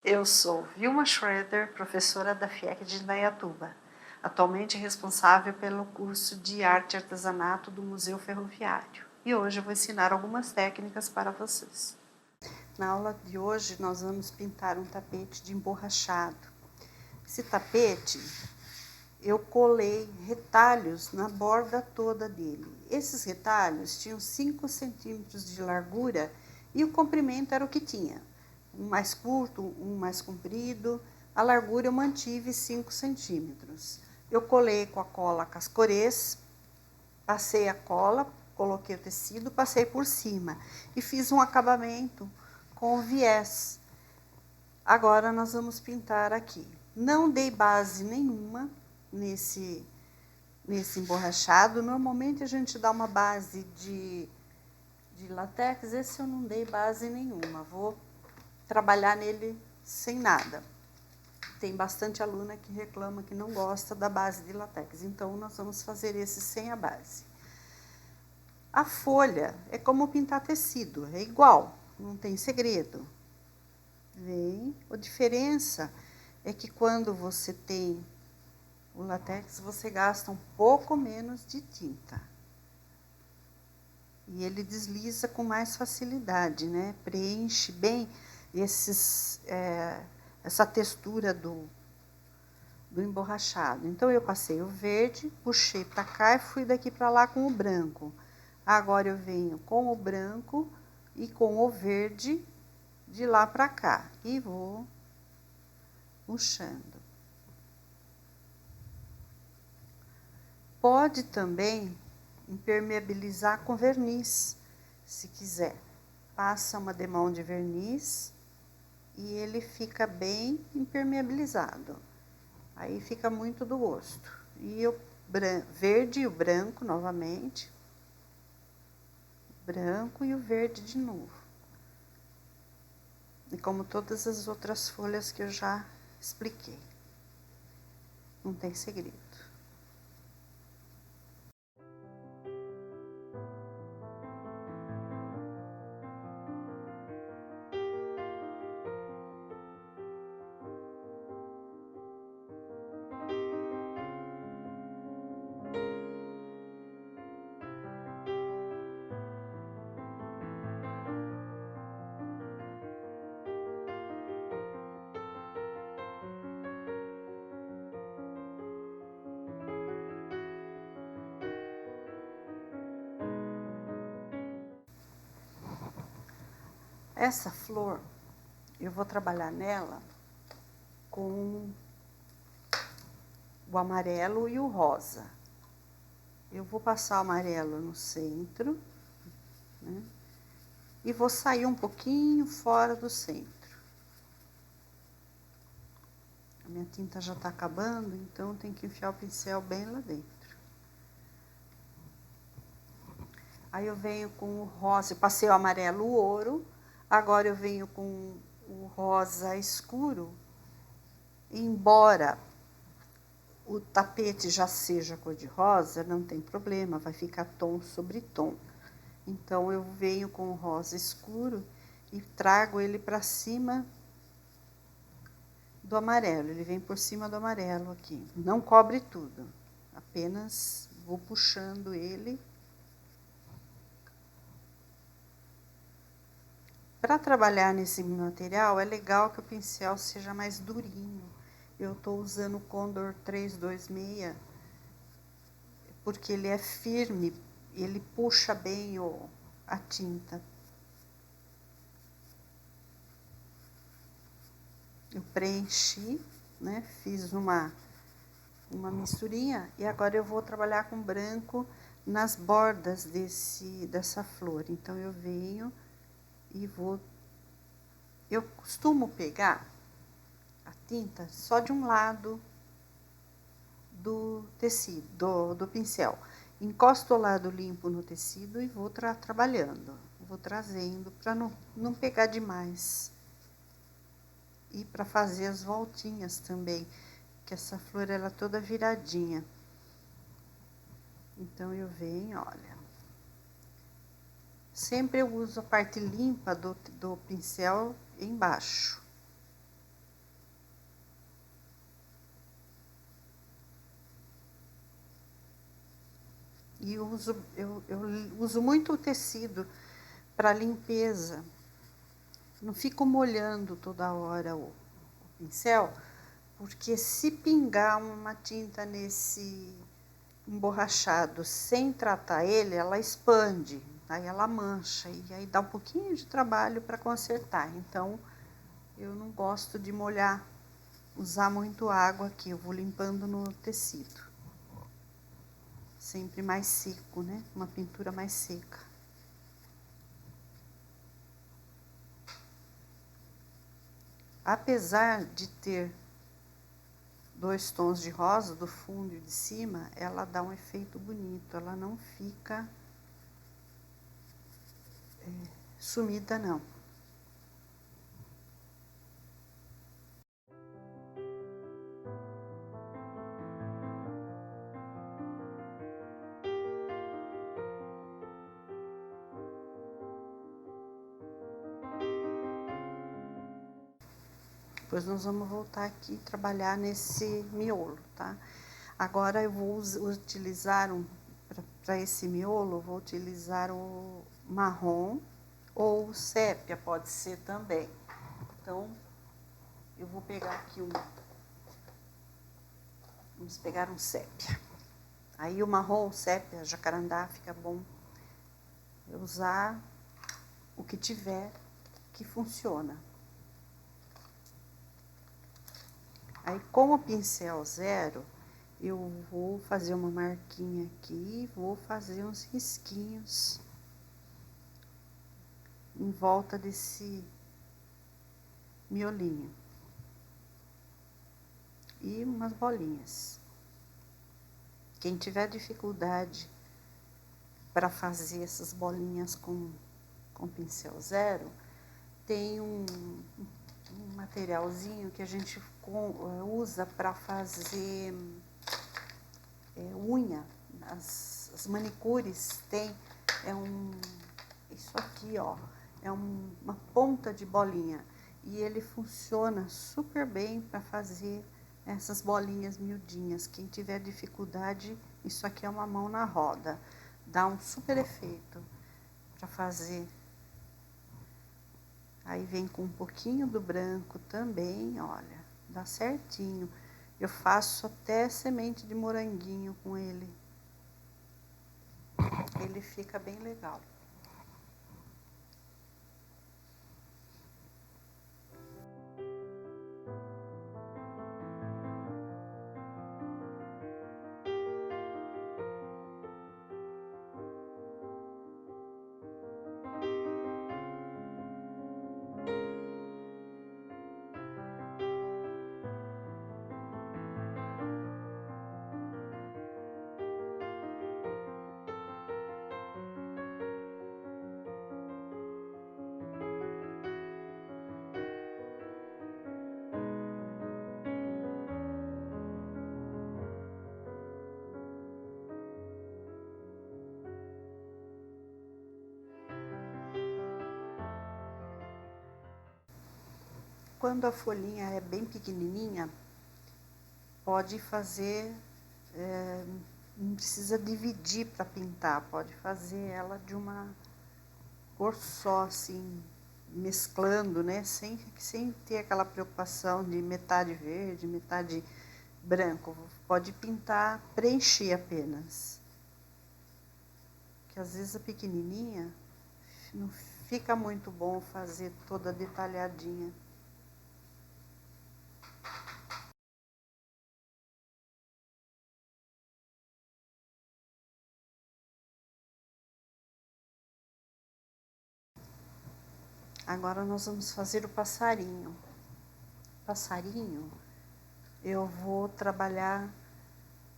Eu sou Vilma Schroeder, professora da FIEC de Indaiatuba, atualmente responsável pelo curso de Arte e Artesanato do Museu Ferroviário. E hoje eu vou ensinar algumas técnicas para vocês. Na aula de hoje nós vamos pintar um tapete de emborrachado. Esse tapete eu colei retalhos na borda toda dele. Esses retalhos tinham 5 centímetros de largura e o comprimento era o que tinha. Um mais curto, um mais comprido. A largura eu mantive 5 centímetros. Eu colei com a cola Cascorês, passei a cola, coloquei o tecido, passei por cima e fiz um acabamento com viés. Agora nós vamos pintar aqui. Não dei base nenhuma nesse emborrachado. Normalmente a gente dá uma base de latex, esse eu não dei base nenhuma. Vou trabalhar nele sem nada. Tem bastante aluna que reclama que não gosta da base de latex, então nós vamos fazer esse sem a base. A folha é como pintar tecido, é igual, não tem segredo. A diferença é que quando você tem o latex, você gasta um pouco menos de tinta. E ele desliza com mais facilidade, né? Preenche bem essa textura do emborrachado. Então, eu passei o verde, puxei para cá e fui daqui para lá com o branco. Agora, eu venho com o branco e com o verde de lá para cá. E vou puxando. Pode também impermeabilizar com verniz, se quiser. Passa uma demão de verniz e ele fica bem impermeabilizado. Aí fica muito do gosto. E o verde e o branco novamente. Branco e o verde de novo. E como todas as outras folhas que eu já expliquei. Não tem segredo. Essa flor, eu vou trabalhar nela com o amarelo e o rosa. Eu vou passar o amarelo no centro, né? E vou sair um pouquinho fora do centro. A minha tinta já está acabando, então tem que enfiar o pincel bem lá dentro. Aí eu venho com o rosa, eu passei o amarelo o ouro, agora eu venho com o rosa escuro, embora o tapete já seja cor-de-rosa, não tem problema, vai ficar tom sobre tom. Então, eu venho com o rosa escuro e trago ele para cima do amarelo. Ele vem por cima do amarelo aqui. Não cobre tudo, apenas vou puxando ele. Para trabalhar nesse material, é legal que o pincel seja mais durinho. Eu estou usando o Condor 326, porque ele é firme, ele puxa bem a tinta. Eu preenchi, né? Fiz uma misturinha e agora eu vou trabalhar com branco nas bordas dessa flor. Então, eu venho e vou... Eu costumo pegar a tinta só de um lado do tecido, do pincel. Encosto o lado limpo no tecido e vou trabalhando. Vou trazendo para não pegar demais. E para fazer as voltinhas também, que essa flor ela é toda viradinha. Então, eu venho, olha. Sempre eu uso a parte limpa do pincel embaixo. E eu uso muito o tecido para limpeza. Não fico molhando toda hora o pincel, porque se pingar uma tinta nesse emborrachado sem tratar ele, ela expande, aí ela mancha e aí dá um pouquinho de trabalho para consertar. Então eu não gosto de molhar, usar muito água aqui, eu vou limpando no tecido. Sempre mais seco, né? Uma pintura mais seca. Apesar de ter 2 tons de rosa, do fundo e de cima, ela dá um efeito bonito, ela não fica sumida não. Depois nós vamos voltar aqui e trabalhar nesse miolo, tá? Agora eu vou utilizar, para esse miolo, vou utilizar o marrom ou o sépia, pode ser também. Então, eu vou pegar aqui vamos pegar um sépia. Aí o marrom, o sépia, jacarandá, fica bom eu usar o que tiver que funciona. Aí, com o pincel zero, eu vou fazer uma marquinha aqui, vou fazer uns risquinhos em volta desse miolinho. E umas bolinhas. Quem tiver dificuldade para fazer essas bolinhas com pincel zero, tem um materialzinho que a gente usa para fazer unha. As manicures tem, isso aqui, ó, é uma ponta de bolinha. E ele funciona super bem para fazer essas bolinhas miudinhas. Quem tiver dificuldade, isso aqui é uma mão na roda. Dá um super efeito para fazer. Aí vem com um pouquinho do branco também, olha, dá certinho. Eu faço até semente de moranguinho com ele. Ele fica bem legal. Quando a folhinha é bem pequenininha, pode fazer, não precisa dividir para pintar, pode fazer ela de uma cor só, assim, mesclando, né? Sem ter aquela preocupação de metade verde, metade branco. Pode pintar, preencher apenas. Porque às vezes a pequenininha não fica muito bom fazer toda detalhadinha. Agora nós vamos fazer o passarinho. Passarinho, eu vou trabalhar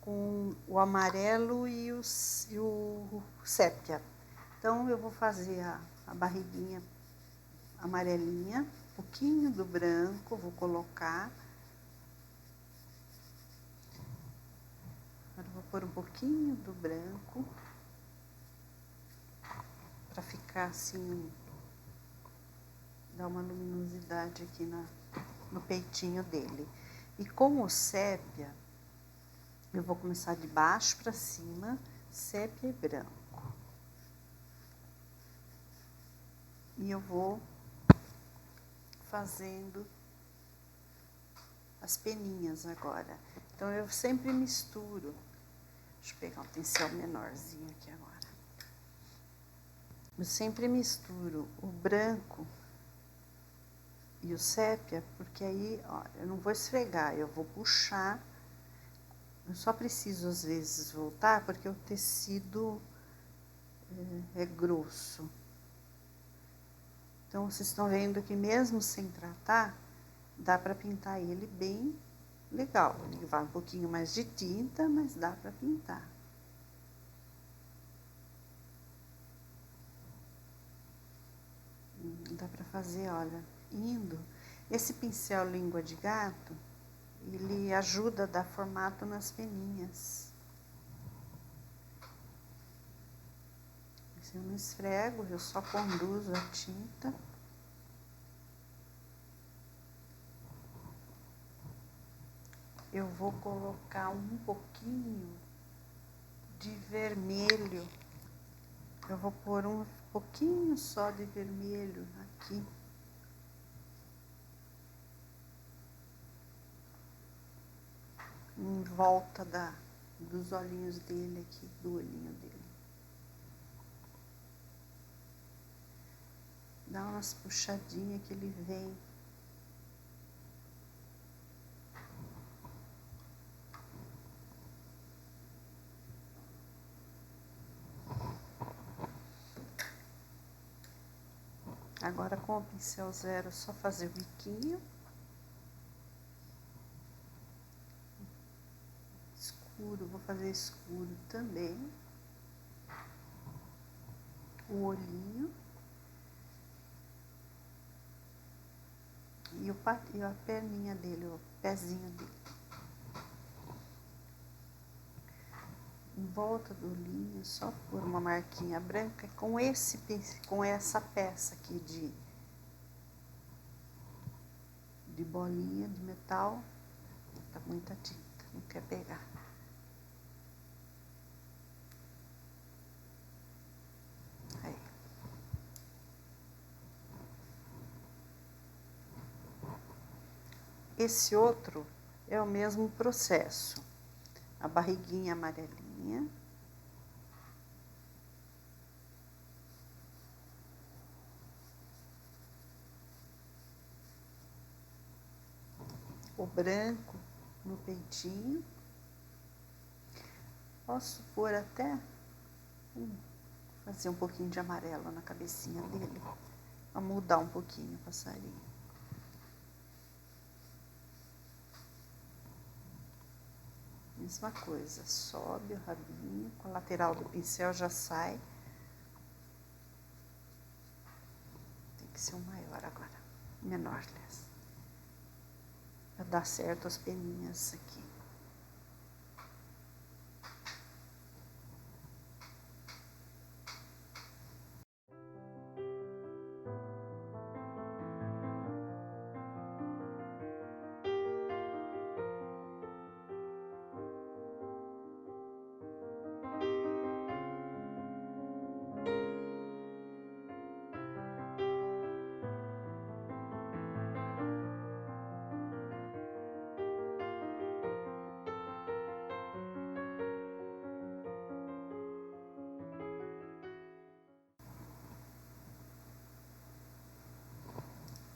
com o amarelo e o sépia. Então, eu vou fazer a barriguinha amarelinha, um pouquinho do branco, vou colocar. Agora, vou pôr um pouquinho do branco, para ficar assim, dar uma luminosidade aqui no peitinho dele. E com o sépia, eu vou começar de baixo para cima, sépia e branco. E eu vou fazendo as peninhas agora. Então, eu sempre misturo. Deixa eu pegar um pincel menorzinho aqui agora. Eu sempre misturo o branco e o sépia, porque aí, ó, eu não vou esfregar, eu vou puxar. Eu só preciso, às vezes, voltar, porque o tecido é grosso. Então, vocês estão vendo que mesmo sem tratar, dá para pintar ele bem legal. Ele vai um pouquinho mais de tinta, mas dá para pintar. Dá para fazer, olha, indo. Esse pincel língua de gato, ele ajuda a dar formato nas peninhas. Se eu não esfrego, eu só conduzo a tinta. Eu vou colocar um pouquinho de vermelho. Eu vou pôr um pouquinho só de vermelho aqui. Em volta dos olhinhos dele aqui, do olhinho dele. Dá umas puxadinhas que ele vem. Agora, com o pincel zero, é só fazer o biquinho. Escuro, vou fazer escuro também. O olhinho. E a perninha dele, o pezinho dele. Em volta do olhinho, só por uma marquinha branca com essa peça aqui de bolinha de metal. Tá muita tinta, não quer pegar. Aí. Esse outro é o mesmo processo. A barriguinha amarelinha. O branco no peitinho. Posso pôr até, fazer um pouquinho de amarelo na cabecinha dele, para mudar um pouquinho o passarinho. Mesma coisa, sobe o rabinho, com a lateral do pincel já sai. Tem que ser um maior agora, menor, aliás. Para dar certo as peninhas aqui.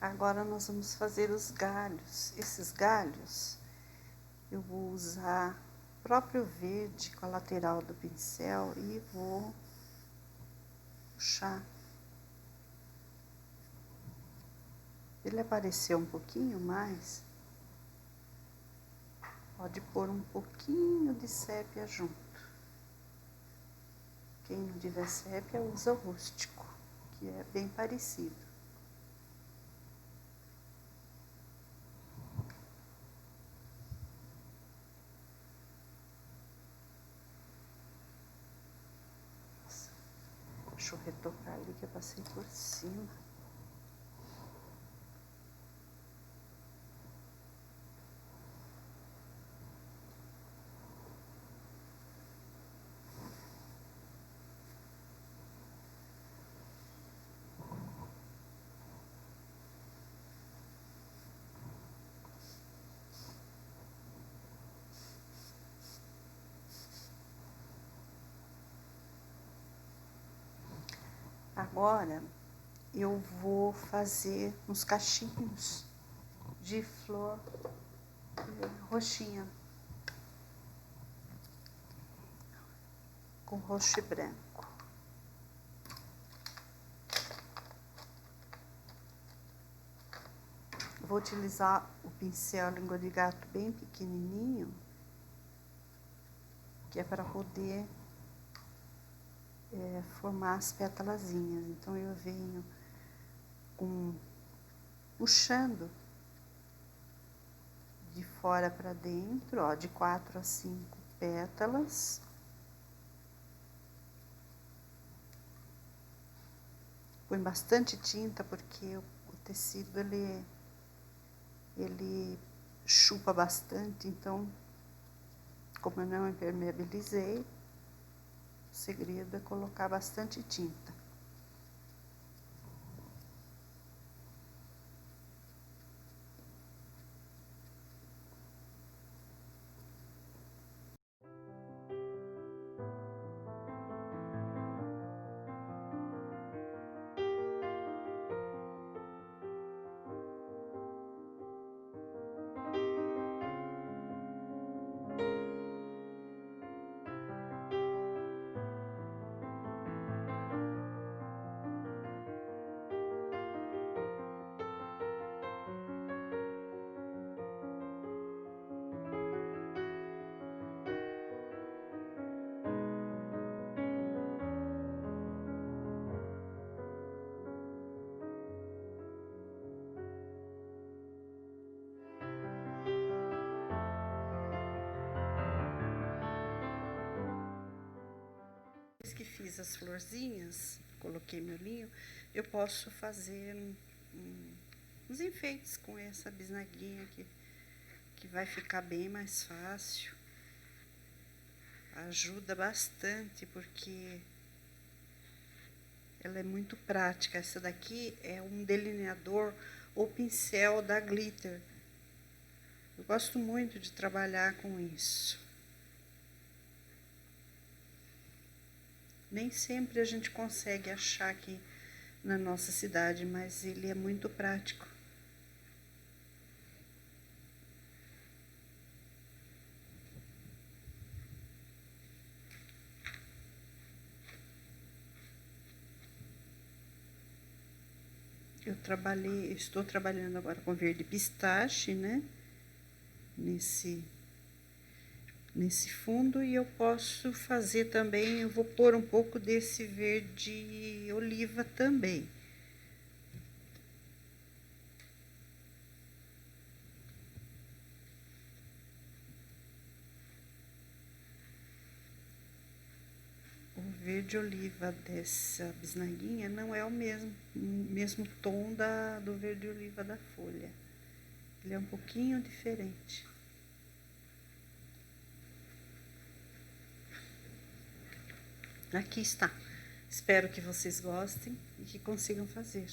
Agora nós vamos fazer os galhos. Esses galhos eu vou usar o próprio verde com a lateral do pincel e vou puxar. Ele apareceu um pouquinho mais, pode pôr um pouquinho de sépia junto. Quem não tiver sépia usa o rústico, que é bem parecido. Deixa eu retocar ali que eu passei por cima. Agora eu vou fazer uns cachinhos de flor roxinha, com roxo e branco. Vou utilizar o pincel língua de gato bem pequenininho, que é para poder formar as pétalazinhas. Então eu venho puxando de fora para dentro, ó, de 4 a 5 pétalas. Põe bastante tinta porque o tecido ele chupa bastante, então, como eu não impermeabilizei, o segredo é colocar bastante tinta. Depois que fiz as florzinhas, coloquei meu linho, eu posso fazer uns enfeites com essa bisnaguinha que vai ficar bem mais fácil. Ajuda bastante porque ela é muito prática. Essa daqui é um delineador ou pincel da Glitter. Eu gosto muito de trabalhar com isso. Nem sempre a gente consegue achar aqui na nossa cidade, mas ele é muito prático. Estou trabalhando agora com verde pistache, né? Nesse fundo, e eu posso fazer também, eu vou pôr um pouco desse verde oliva também. O verde oliva dessa bisnaguinha não é o mesmo tom do verde oliva da folha. Ele é um pouquinho diferente. Aqui está. Espero que vocês gostem e que consigam fazer.